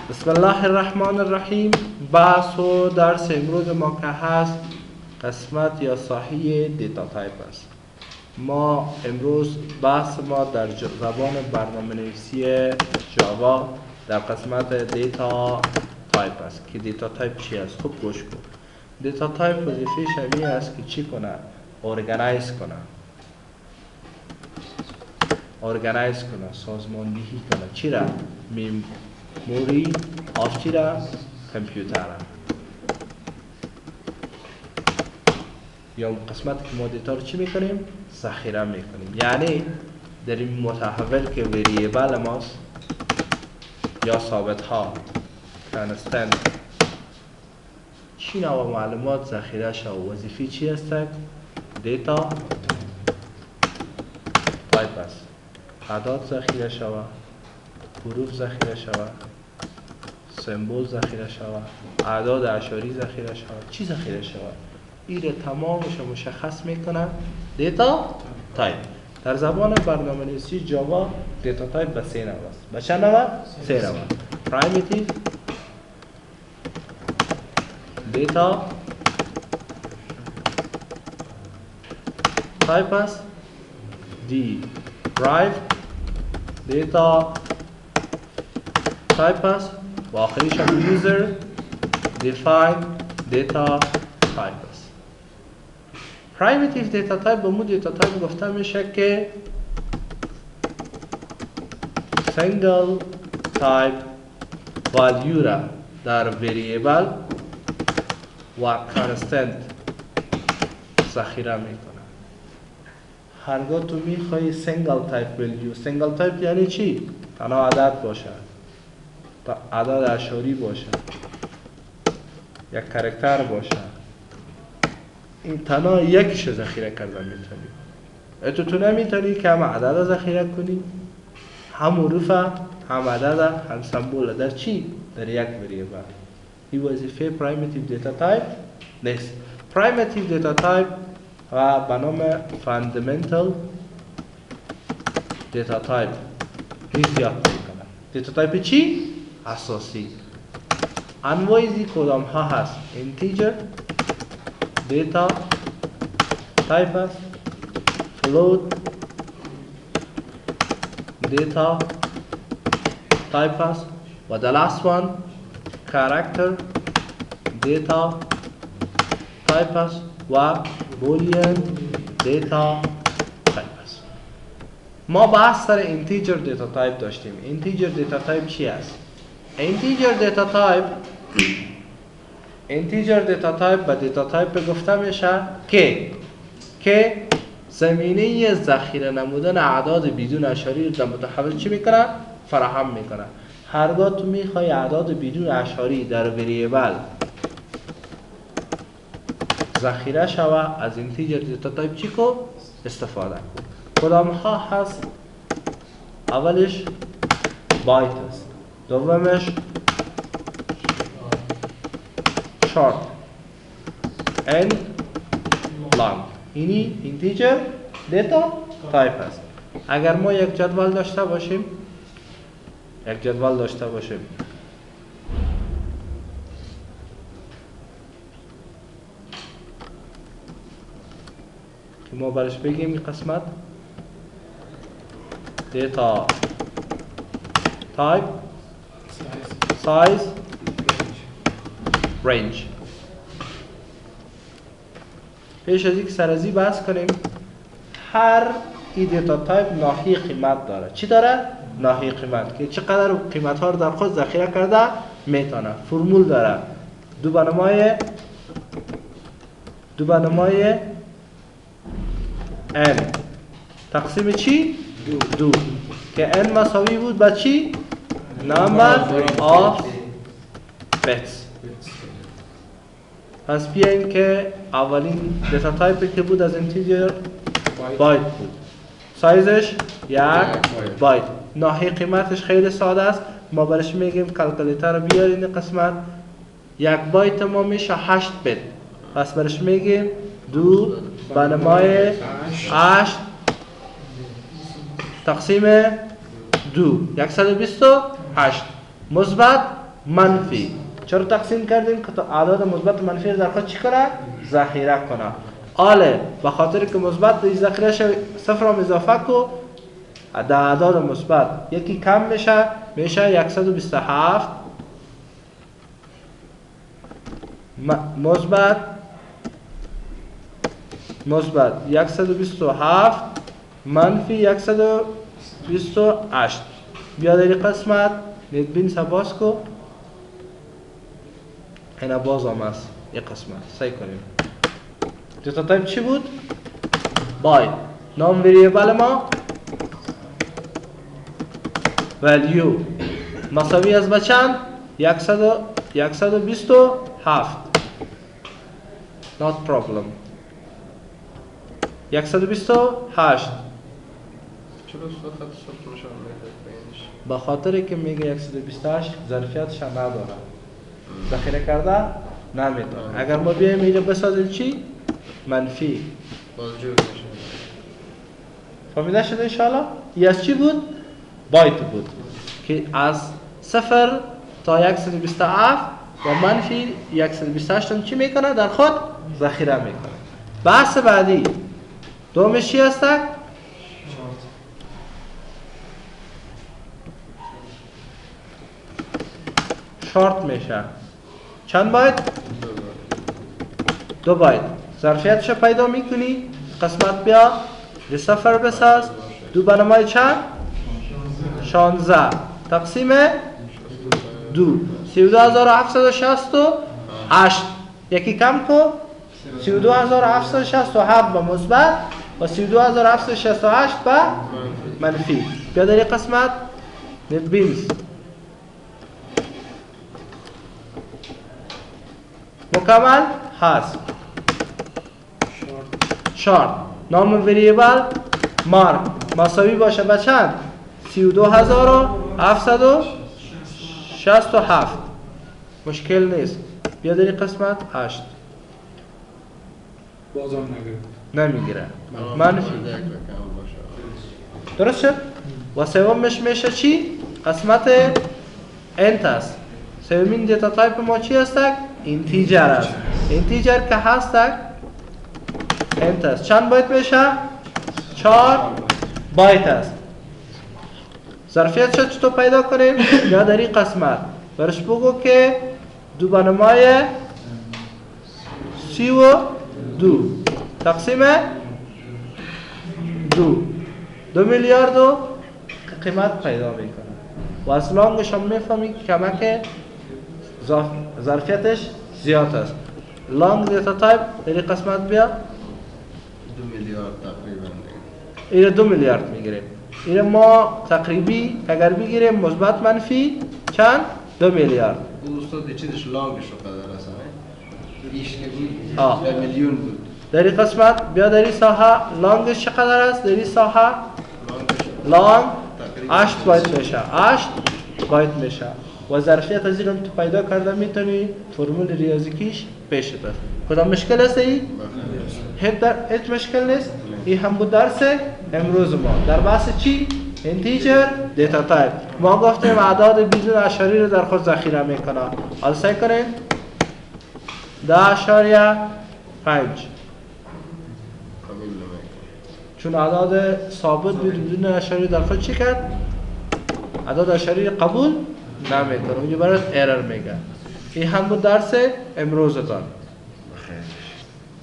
بسم الله الرحمن الرحیم. بحث و درس امروز ما که هست قسمت یا ساحه دیتا تایپ است. ما امروز بحث ما در زبان برنامه نویسی جاوا در قسمت دیتا تایپ است که دیتا تایپ چی است. خوب گوش کن. دیتا تایپ وظیفه شبیه است که چی کنه؟ ارگنایز کنه، سازماندهی کنه. چی را؟ موری آف چی را؟ کامپیوتر را. یا قسمت که ما دیتا رو چی میکنیم؟ ذخیره میکنیم. یعنی در این متحول که وریبل ماست یا ثابت ها کانستنت چی نوع معلومات ذخیره شد. وظیفه چی است؟ دیتا تایپ است. اعداد ذخیره شود، حروف ذخیره شود، سمبول ذخیره شود، اعداد اعشاری ذخیره شود. چی ذخیره شود؟ این تمامش مشخص میکنه دیتا تایپ. در زبان برنامه نویسی جاوا دیتا تایپ به سه نوع است. به چند نوع؟ سه نوع. پرایمیتیو دیتا تایپ است، derived دیتا تایپ است و آخریش هم user defined دیتا تایپ است. primitive دیتا تایپ به مو دیتا تایپ گفته میشه که single type value را در variable و constant ذخیره میکنه. هرگاه تو میخوای single type value، single type یعنی چی؟ تنها عدد باشه، عدد اعشاری باشه، یک کاراکتر باشه، این تنها یکیش ذخیره کردن میتونی. تو نمیتونی که هم عدد ذخیره کنی، هم حروف، هم عدد، هم سمبول. در چی؟ در یک وریبل. این وظیفه primitive دیتا تایپ نیست. primitive دیتا تایپ و به نام fundamental دیتا تایپ ریز یاد میکنم. دیتا تایپ چی؟ اساسی. انواع زی کدام ها هست؟ integer دیتا تایپ است، float دیتا تایپ است و the last one character دیتا تایپ است و boolean دیتا تایپ است. ما بحث سر integer دیتا تایپ داشتیم. integer دیتا تایپ چی است؟ integer دیتا تایپ به دیتا تایپ گفته میشه که زمینه ذخیره نمودن اعداد بدون اعشاری رو در متحول چی میکنه؟ فراهم میکنه. هرگاه تو میخوای اعداد بدون اعشاری در وریبل ذخیره شوه، از اینتیجر دیتا تایپ چی کن؟ استفاده کن. کدام ها هست؟ اولش بایت است، دومش شارت، اند لانگ. اینی اینتیجر دیتا تایپ است. اگر ما یک جدول داشته باشیم که ما برش بگیم این قسمت دیتا تایپ سایز رنج. پیش از اینکه سرازی بحث کنیم، هر ای دیتا تایپ ناحیه قیمت داره. چی داره؟ ناحیه قیمت، که چقدر قیمت ها رو در خود ذخیره کرده میتونه. فرمول داره، دو به نمای n تقسیم چی؟ دو که n مساوی بود با چی؟ number of bits. پس بیاین که اولین دیتا تایپی که بود از اینتیجر بایت بود، سایزش یک بایت. ناحیه قیمتش خیلی ساده است. ما برش میگیم کلکولیتر رو بیار این قسمت. یک بایت ما میشه 8 بیت. پس برش میگیم 2 به نمای 8 تقسیم 2 128 مثبت منفی. چرا تقسیم کردیم که اعداد مثبت و منفی رو در خود چی کنه؟ ذخیره کنه. آله به خاطر که مثبت در ذخیره شوی صفر هم اضافه کو، در اعداد مثبت یکی کم میشه، میشه 127 مثبت 127 منفی 128. بیا در این قسمت نیتبین سباس کو، اینا باز هم است این قسمت سعی کنیم. دیتا تایپ چی بود؟ باید. نام وریبل ما value مساوی از بچند 127 not problem 128. چرا خط صفر نشان میده بینش؟ به خاطر که میگه 128 ظرفیتش نداره، ذخیره کرده نمیتونه. اگر ما بیایم اینجا بسازیم چی؟ منفی. باز جور میشه. فهمیده شده انشاءالله؟ این از چی بود؟ بایت بود که از 0 تا 127 و منفی 128 هم چی میکنه؟ در خود ذخیره میکنه. بحث بعدی دومش چی هست؟ شارت میشه. چند بایت؟ 2 بایت. ظرفیتش پیدا میکنی، قسمت بیا به 0 بساز. 2 به نمای چند؟ 16 تقسیم 2 32768. یکی کم کو 32767 به مثبت و 32768 به منفی. بیا در این قسمت نتبینز مکمل هست. شارت نام وریبل مارک مساوی باشه به چند؟ 32767. مشکل نیست. بیا در این قسمت 8 بازم نمیگیره، منفی. درست شد؟ و سومش میشه چی؟ قسمت انت است. سومین دیتا تایپ ما چی هستک؟ اینتیجر است. اینتیجر که هستک انت است. چند بایت میشه؟ 4 بایت است. ظرفیت شد چطور پیدا کنیم؟ یا در این قسمت برش بگو که 2 به نمای 32 تقسیم 2 میلیارد و قیمت پیدا میکنه. و از لانگش هم میفهمی که کمک ظرفیتش زیاد است. لانگ دیتا تایپ در این قسمت بیا 2 میلیارد تقریبا. این 2 میلیارد میگیریم. این ما تقریبی اگر بگیریم مثبت منفی چند؟ 2 میلیارد. او استاد چیزش لانگش رو قدر است ایش که آه. بود میلیون بود. در این قسمت بیا در این ساحه لانگش چقدر است؟ در این ساحه لانگ 8 بایت میشه. 8 بایت میشه. و ظرفیت از این رو تو پیدا کرده میتونی فرمول ریاضیکیش پیش است. کدام مشکل است ای؟ هیچ مشکل نیست. این هم بود درس امروز ما در بحث چی؟ اینتیجر دیتا تایپ. ما گفتیم اعداد بدون اشاری رو در خود ذخیره میکنه. حالا سعی کنیم 10.5 چون اعداد ثابت بدون اشاری در خود چی کرد؟ اعداد اشاری قبول نمیکنه. اونجا برات ایرر میگه. این هم بود درس امروزتان.